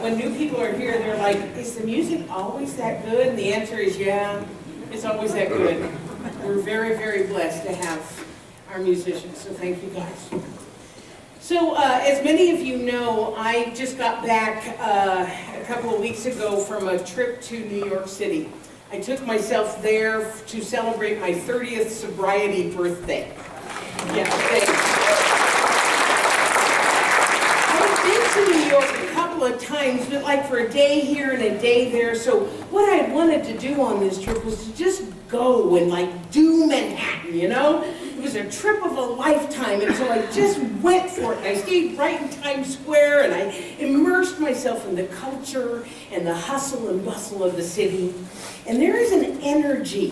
when new people are here, they're like, is the music always that good? And the answer is, yeah, it's always that good. We're very, very blessed to have our musicians, so thank you guys. So, as many of you know, I just got back a couple of weeks ago from a trip to New York City. I took myself there to celebrate my 30th sobriety birthday. Yeah, thanks. I've been to New York a couple of times, but like for a day here and a day there. So what I wanted to do on this trip was to just go and like do Manhattan, you know? It was a trip of a lifetime, and so I just went for it. I stayed right in Times Square, and I immersed myself in the culture and the hustle and bustle of the city. And there is an energy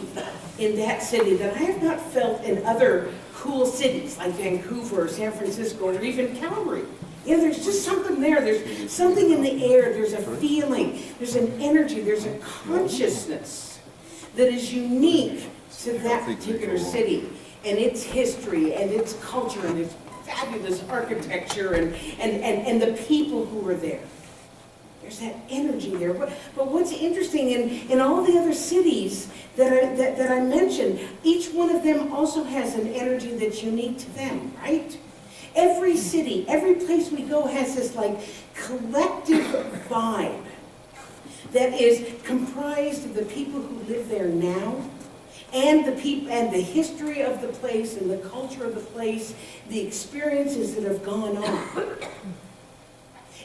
in that city that I have not felt in other cool cities like Vancouver or San Francisco or even Calgary. You know, there's just something there. There's something in the air. There's a feeling. There's an energy. There's a consciousness that is unique to that particular city and its history and its culture and its fabulous architecture and the people who are there. There's that energy there. But what's interesting, in all the other cities that I mentioned, each one of them also has an energy that's unique to them, right? Every city, every place we go has this like collective vibe that is comprised of the people who live there now, and the people and the history of the place and the culture of the place, the experiences that have gone on.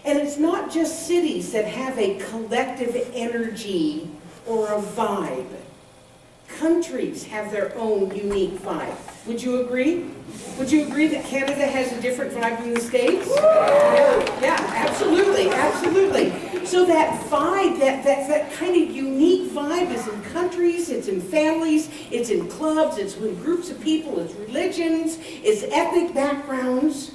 And it's not just cities that have a collective energy or a vibe. Countries have their own unique vibe. Would you agree? Would you agree that Canada has a different vibe than the States? Yeah, absolutely, absolutely. So that vibe, that kind of unique vibe is in countries, it's in families, it's in clubs, it's with groups of people, it's religions, it's ethnic backgrounds.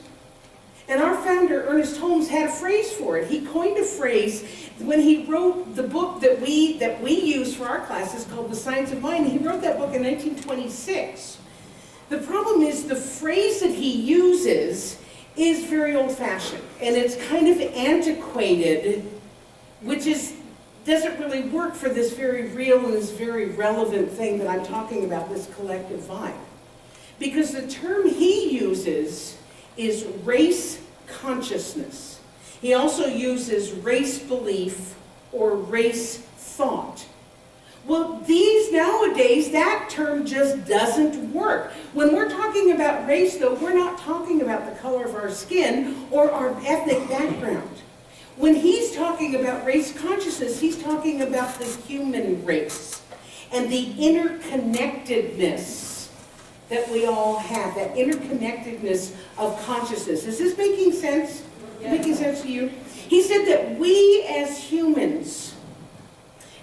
And our founder, Ernest Holmes, had a phrase for it. He coined a phrase when he wrote the book that we use for our classes called The Science of Mind. He wrote that book in 1926. The problem is the phrase that he uses is very old-fashioned, and it's kind of antiquated, which doesn't really work for this very real and this very relevant thing that I'm talking about, this collective vibe. Because the term he uses is race consciousness. He also uses race belief or race thought. Well, these nowadays, that term just doesn't work. When we're talking about race, though, we're not talking about the color of our skin or our ethnic background. When he's talking about race consciousness, he's talking about the human race and the interconnectedness that we all have, that interconnectedness of consciousness. Is this making sense? Yeah. Making sense to you? He said that we as humans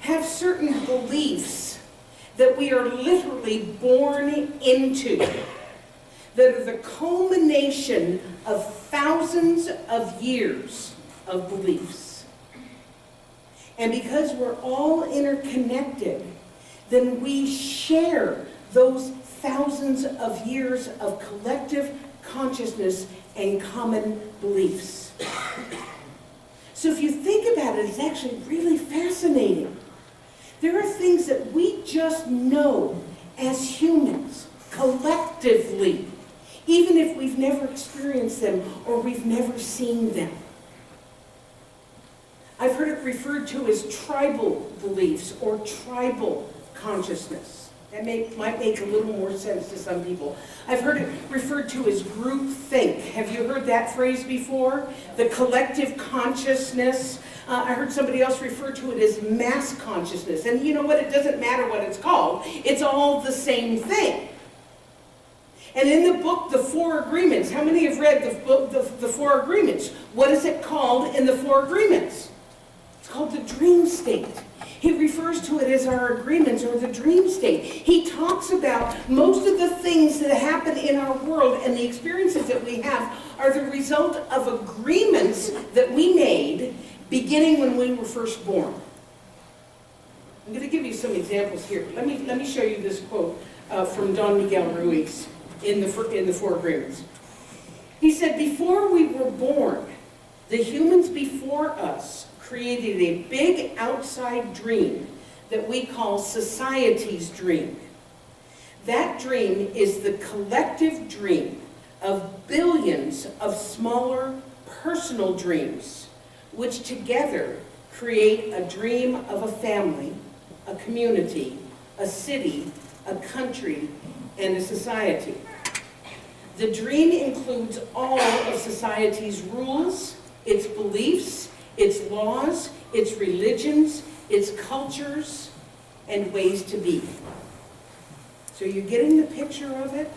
have certain beliefs that we are literally born into, that are the culmination of thousands of years of beliefs. And because we're all interconnected, then we share those thousands of years of collective consciousness and common beliefs. So if you think about it, it's actually really fascinating. There are things that we just know as humans, collectively, even if we've never experienced them or we've never seen them. I've heard it referred to as tribal beliefs or tribal consciousness. That might make a little more sense to some people. I've heard it referred to as groupthink. Have you heard that phrase before? The collective consciousness. I heard somebody else refer to it as mass consciousness. And you know what? It doesn't matter what it's called. It's all the same thing. And in the book, The Four Agreements, how many have read the book, the Four Agreements? What is it called in the Four Agreements? It's called the dream state. He refers to it as our agreements or the dream state. He talks about most of the things that happen in our world and the experiences that we have are the result of agreements that we made beginning when we were first born. I'm going to give you some examples here. Let me show you this quote from Don Miguel Ruiz in the Four Agreements. He said, "Before we were born, the humans before us created a big outside dream that we call society's dream. That dream is the collective dream of billions of smaller personal dreams, which together create a dream of a family, a community, a city, a country, and a society. The dream includes all of society's rules, its beliefs, its laws, its religions, its cultures, and ways to be. So you're getting the picture of it?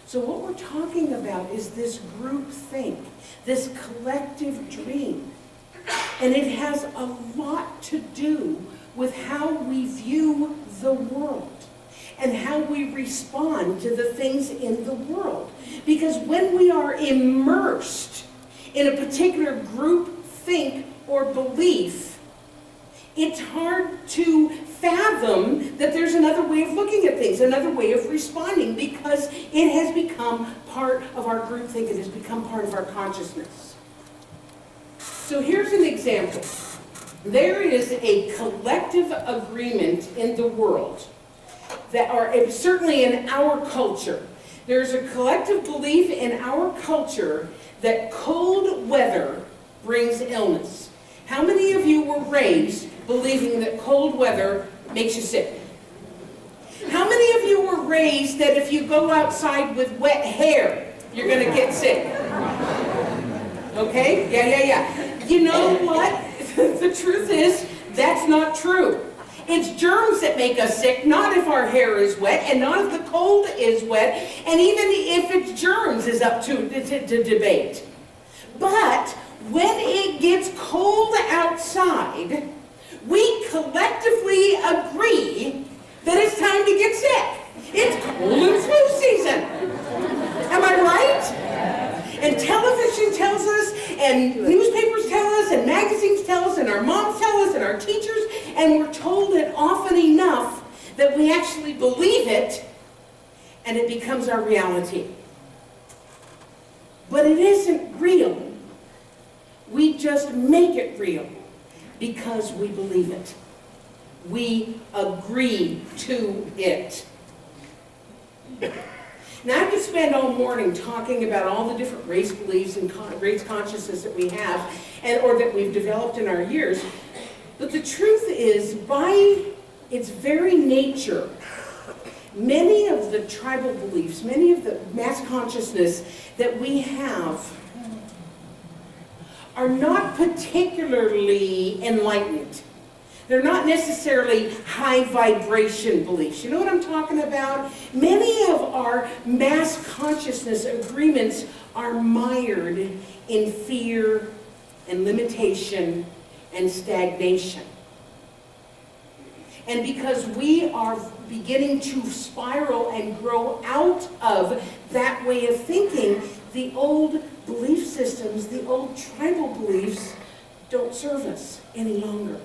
So what we're talking about is this group think, this collective dream. And it has a lot to do with how we view the world and how we respond to the things in the world. Because when we are immersed in a particular group think or belief, it's hard to fathom that there's another way of looking at things, another way of responding, because it has become part of our group think, it has become part of our consciousness. So here's an example. There is a collective agreement in the world, that are certainly in our culture. There's a collective belief in our culture that cold weather brings illness. How many of you were raised believing that cold weather makes you sick? How many of you were raised that if you go outside with wet hair, you're going to get sick? Okay? Yeah. You know what? The truth is, that's not true. It's germs that make us sick, not if our hair is wet, and not if the cold is wet, and even if it's germs is up to debate. But when it gets cold outside, we collectively agree that it's time to get sick. It's cold and flu season. Am I right? And television tells us, and newspapers tell us, and magazines tell us, and our moms tell us, and our teachers, and we're told it often enough that we actually believe it, and it becomes our reality. But it isn't real. We just make it real because we believe it. We agree to it. Now, I could spend all morning talking about all the different race beliefs and race consciousness that we have, or that we've developed in our years. But the truth is, by its very nature, many of the tribal beliefs, many of the mass consciousness that we have are not particularly enlightened. They're not necessarily high vibration beliefs. You know what I'm talking about? Many of our mass consciousness agreements are mired in fear and limitation and stagnation. And because we are beginning to spiral and grow out of that way of thinking, the old belief systems, the old tribal beliefs, don't serve us any longer.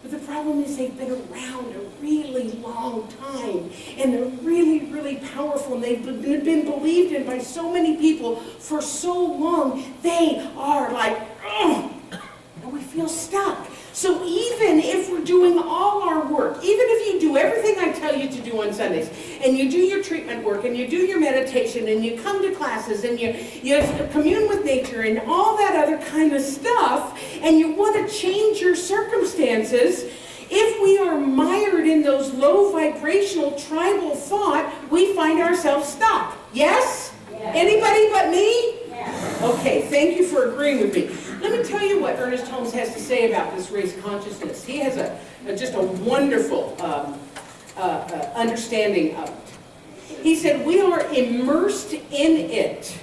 But the problem is they've been around a really long time, and they're really, really powerful, and they've been believed in by so many people for so long, they are like, ugh, and we feel stuck. So even if we're doing all our work, even if you do everything I tell you to do on Sundays, and you do your treatment work, and you do your meditation, and you come to classes, and you commune with nature, and all that other kind of stuff, and you want to change your circumstances, if we are mired in those low vibrational tribal thought, we find ourselves stuck. Yes? Yes. Anybody but me? Yes. Okay, thank you for agreeing with me. Let me tell you what Ernest Holmes has to say about this race consciousness. He has just a wonderful understanding of it. He said, we are immersed in it,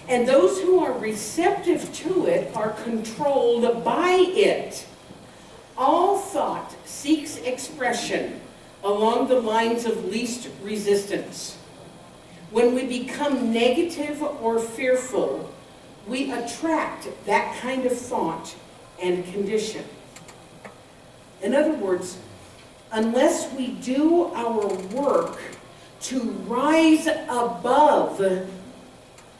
and those who are receptive to it are controlled by it. All thought seeks expression along the lines of least resistance. When we become negative or fearful, we attract that kind of thought and condition. In other words, unless we do our work to rise above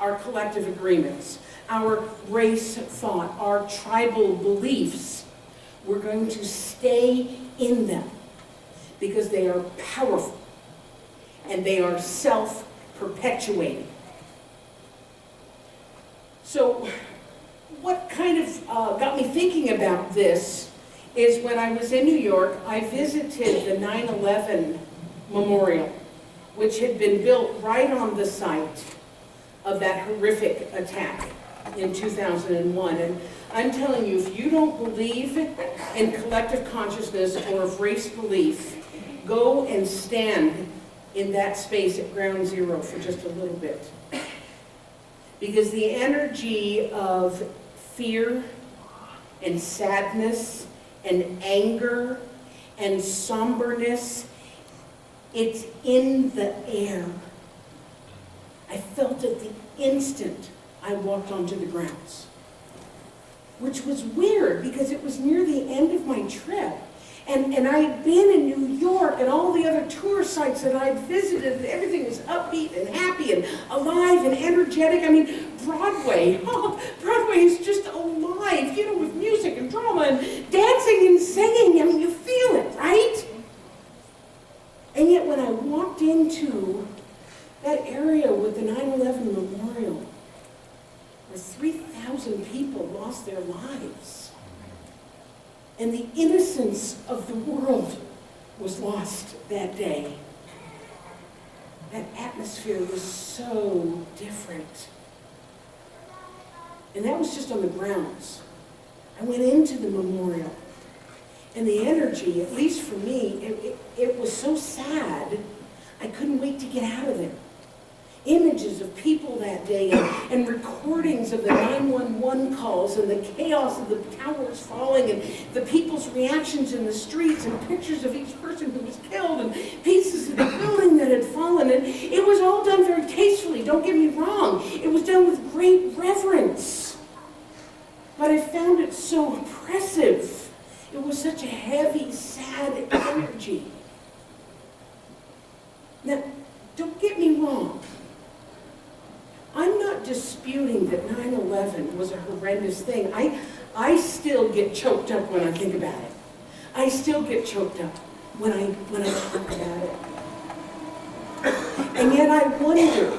our collective agreements, our race thought, our tribal beliefs. We're going to stay in them because they are powerful and they are self-perpetuating. So what kind of got me thinking about this is when I was in New York, I visited the 9/11 memorial, which had been built right on the site of that horrific attack in 2001. And I'm telling you, if you don't believe in collective consciousness or of race belief, go and stand in that space at ground zero for just a little bit. Because the energy of fear and sadness and anger and somberness, it's in the air. I felt it the instant I walked onto the grounds, which was weird because it was near the end of my trip. And I'd been in New York and all the other tour sites that I'd visited, everything was upbeat and happy and alive and energetic. I mean, Broadway is just alive, you know, with music and drama and dancing and singing. I mean, you feel it, right? And yet when I walked into that area with the 9/11 memorial, where 3,000 people lost their lives, and the innocence of the world was lost that day. That atmosphere was so different. And that was just on the grounds. I went into the memorial, and the energy, at least for me, it was so sad, I couldn't wait to get out of there. Images of people that day and recordings of the 911 calls and the chaos of the towers falling and the people's reactions in the streets and pictures of each person who was killed and pieces of the building that had fallen. And it was all done very tastefully, don't get me wrong. It was done with great reverence. But I found it so oppressive. It was such a heavy, sad energy. Now, don't get me wrong. I'm not disputing that 9/11 was a horrendous thing. I still get choked up when I think about it. I still get choked up when I talk about it. And yet I wonder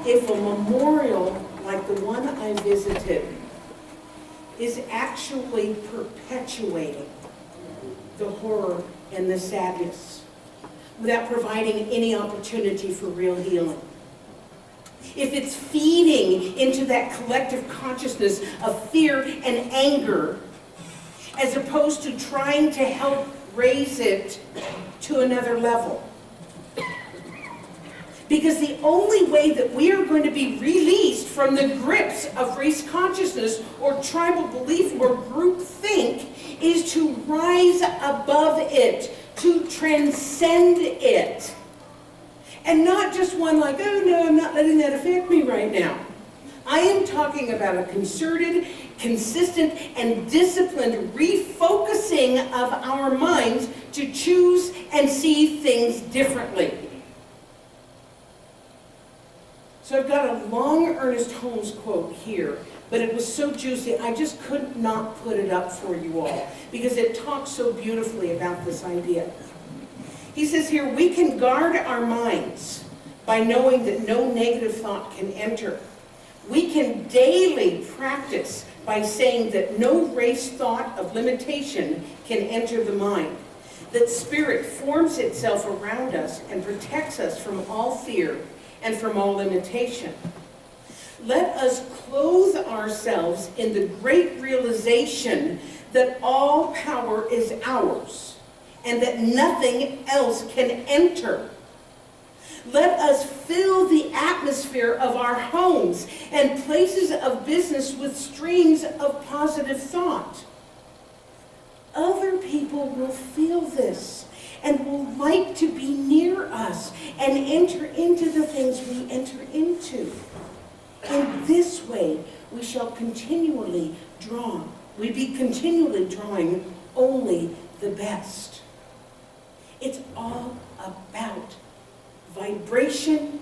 if a memorial like the one I visited is actually perpetuating the horror and the sadness without providing any opportunity for real healing. If it's feeding into that collective consciousness of fear and anger, as opposed to trying to help raise it to another level. Because the only way that we are going to be released from the grips of race consciousness or tribal belief or group think is to rise above it, to transcend it. And not just one like, oh no, I'm not letting that affect me right now. I am talking about a concerted, consistent, and disciplined refocusing of our minds to choose and see things differently. So I've got a long Ernest Holmes quote here, but it was so juicy, I just could not put it up for you all, because it talks so beautifully about this idea. He says here, we can guard our minds by knowing that no negative thought can enter. We can daily practice by saying that no race thought of limitation can enter the mind. That spirit forms itself around us and protects us from all fear and from all limitation. Let us clothe ourselves in the great realization that all power is ours, and that nothing else can enter. Let us fill the atmosphere of our homes and places of business with streams of positive thought. Other people will feel this and will like to be near us and enter into the things we enter into. In this way, we shall continually draw. We be continually drawing only the best. It's all about vibration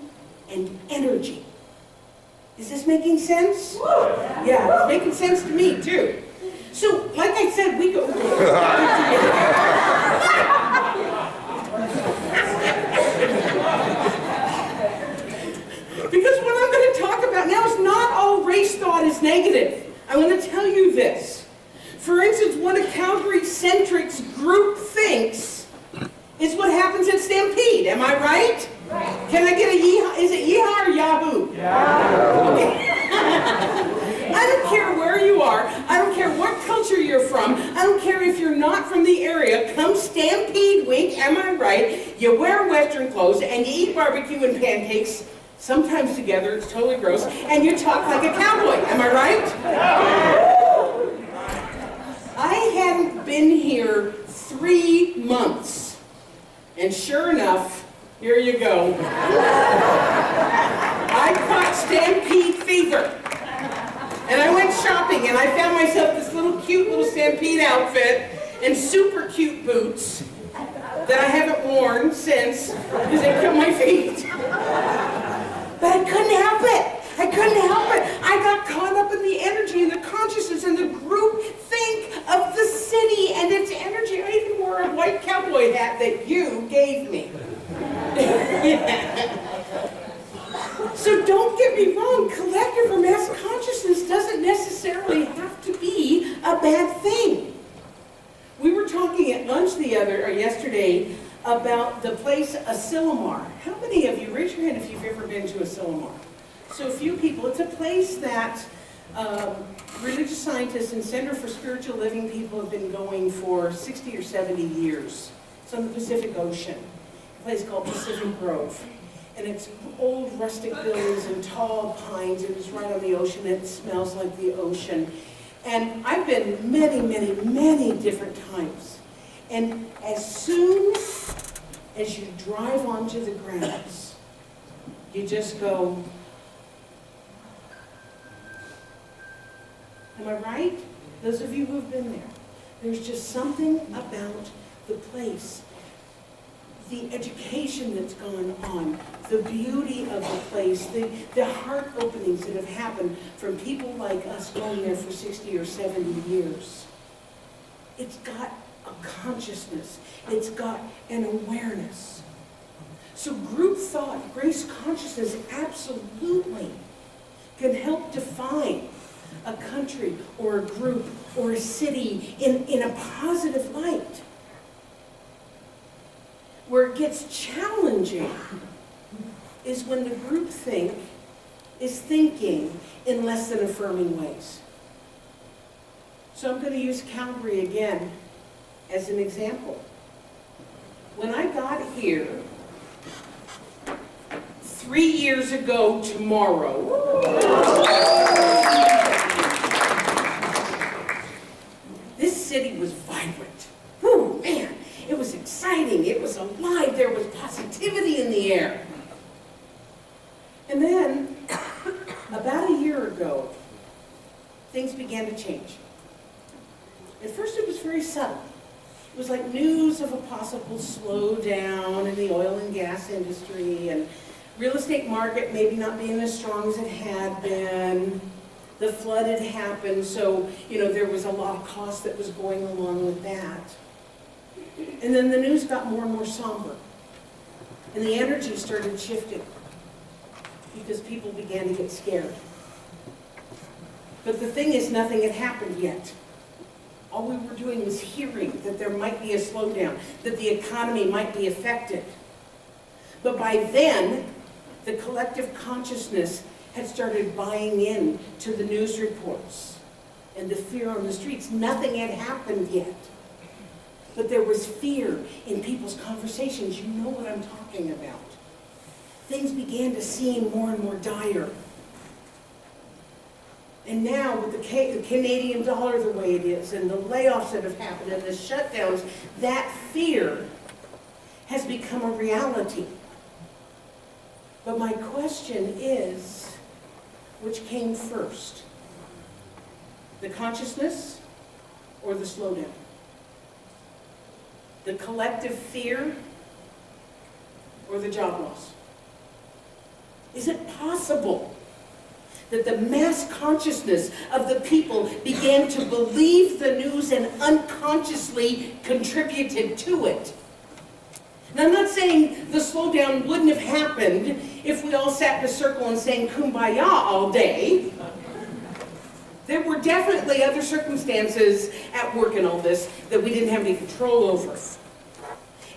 and energy. Is this making sense? Yeah, it's making sense to me too. So, like I said, we go. Because what I'm going to talk about now is not all race thought is negative. I'm going to tell you this. For instance, one of Calgary-centric's group thinks is what happens at Stampede. Am I right? Right. Can I get a yeehaw? Is it yeehaw or yahoo? Yeah. Okay. I don't care where you are. I don't care what culture you're from. I don't care if you're not from the area. Come Stampede Week, am I right? You wear Western clothes and you eat barbecue and pancakes, sometimes together, it's totally gross, and you talk like a cowboy. Am I right? I hadn't been here 3 months, and sure enough, here you go. I caught Stampede fever. And I went shopping and I found myself this cute little Stampede outfit and super cute boots that I haven't worn since because they killed my feet. But I couldn't help it. I couldn't help it. I got caught up in the energy and the consciousness and the group think of the city and its energy. I even wore a white cowboy hat that you gave me. So don't get me wrong, collective or mass consciousness doesn't necessarily have to be a bad thing. We were talking at lunch yesterday about the place Asilomar. How many of you, raise your hand if you've ever been to Asilomar? So a few people. It's a place that religious scientists and Center for Spiritual Living people have been going for 60 or 70 years. It's on the Pacific Ocean, a place called Pacific Grove. And it's old rustic buildings and tall pines, and it's right on the ocean, and it smells like the ocean. And I've been many, many, many different times. And as soon as you drive onto the grounds, you just go, am I right? Those of you who've been there. There's just something about the place. The education that's gone on, the beauty of the place, the heart openings that have happened from people like us going there for 60 or 70 years. It's got a consciousness. It's got an awareness. So group thought, grace consciousness absolutely can help define a country or a group or a city in a positive light. Where it gets challenging is when the groupthink is thinking in less than affirming ways. So I'm going to use Calgary again as an example. When I got here 3 years ago tomorrow, this city was vibrant. Whew, man. It was exciting, it was alive, there was positivity in the air. And then, about a year ago, things began to change. At first it was very subtle. It was like news of a possible slowdown in the oil and gas industry, and real estate market maybe not being as strong as it had been. The flood had happened, so there was a lot of cost that was going along with that. And then the news got more and more somber. And the energy started shifting because people began to get scared. But the thing is, nothing had happened yet. All we were doing was hearing that there might be a slowdown, that the economy might be affected. But by then, the collective consciousness had started buying in to the news reports and the fear on the streets. Nothing had happened yet. But there was fear in people's conversations. You know what I'm talking about. Things began to seem more and more dire. And now, with the Canadian dollar the way it is, and the layoffs that have happened, and the shutdowns, that fear has become a reality. But my question is, which came first? The consciousness or the slowdown? The collective fear or the job loss? Is it possible that the mass consciousness of the people began to believe the news and unconsciously contributed to it. Now, I'm not saying the slowdown wouldn't have happened if we all sat in a circle and sang Kumbaya all day. There were definitely other circumstances at work in all this that we didn't have any control over.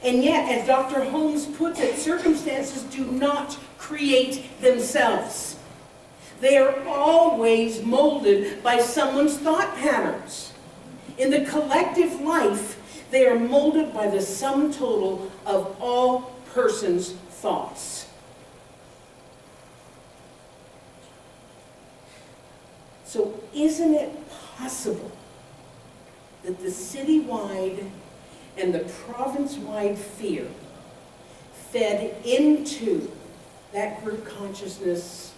And yet, as Dr. Holmes puts it, circumstances do not create themselves. They are always molded by someone's thought patterns. In the collective life, they are molded by the sum total of all persons' thoughts. So isn't it possible that the citywide and the province-wide fear fed into that group consciousness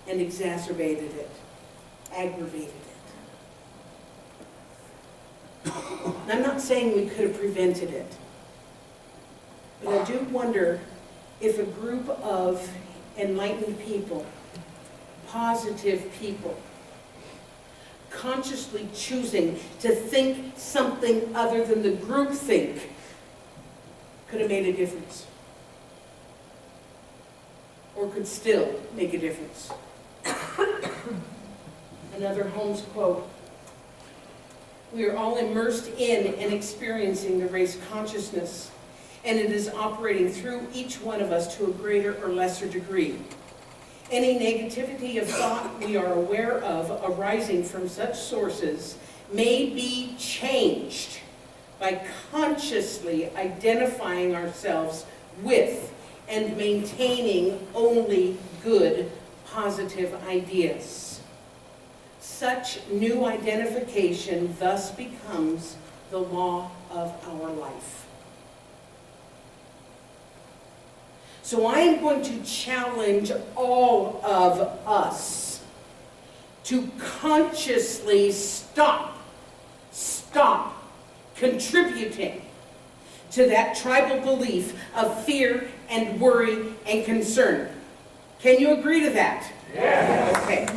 and exacerbated it, aggravated it? And I'm not saying we could have prevented it, but I do wonder if a group of enlightened people, positive people, consciously choosing to think something other than the group think could have made a difference, or could still make a difference. Another Holmes quote: "We are all immersed in and experiencing the race consciousness, and it is operating through each one of us to a greater or lesser degree. Any negativity of thought we are aware of arising from such sources may be changed by consciously identifying ourselves with and maintaining only good, positive ideas. Such new identification thus becomes the law of our life." So I am going to challenge all of us to consciously stop contributing to that tribal belief of fear and worry and concern. Can you agree to that? Yes. Okay.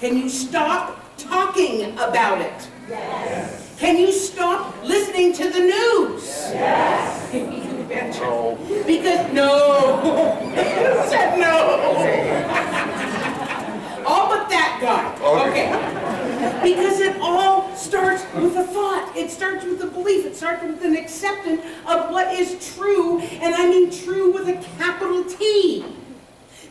Can you stop talking about it? Yes. Can you stop listening to the news? Yes. You betcha. No. Because, no. You said no. All but that guy. Okay. Because it all starts with a thought. It starts with a belief. It starts with an acceptance of what is true, and I mean true with a capital T.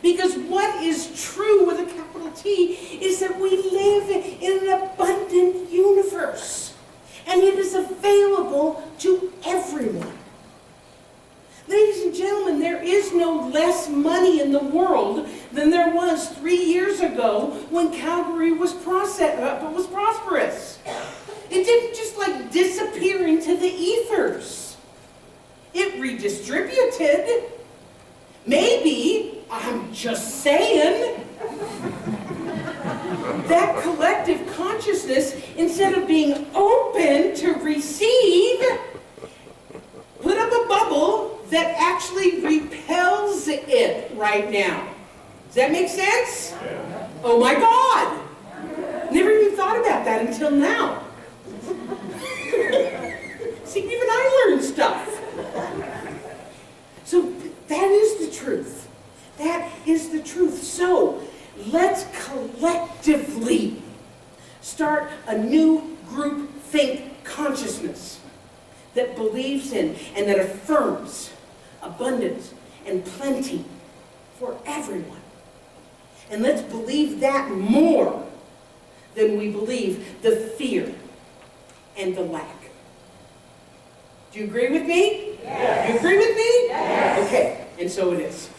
Because what is true with a capital T is that we live in an abundant universe. And it is available to everyone. Ladies and gentlemen, there is no less money in the world than there was 3 years ago when Calgary was prosperous. It didn't just like disappear into the ethers. It redistributed. Maybe, I'm just saying, that collective consciousness, instead of being open to receive, put up a bubble that actually repels it right now. Does that make sense? Yeah. Oh my God! Never even thought about that until now. See, even I learned stuff. So that is the truth. That is the truth. So let's collectively start a new group think consciousness that believes in and that affirms abundance and plenty for everyone. And let's believe that more than we believe the fear and the lack. Do you agree with me? Yes. You agree with me? Yes. Okay, and so it is.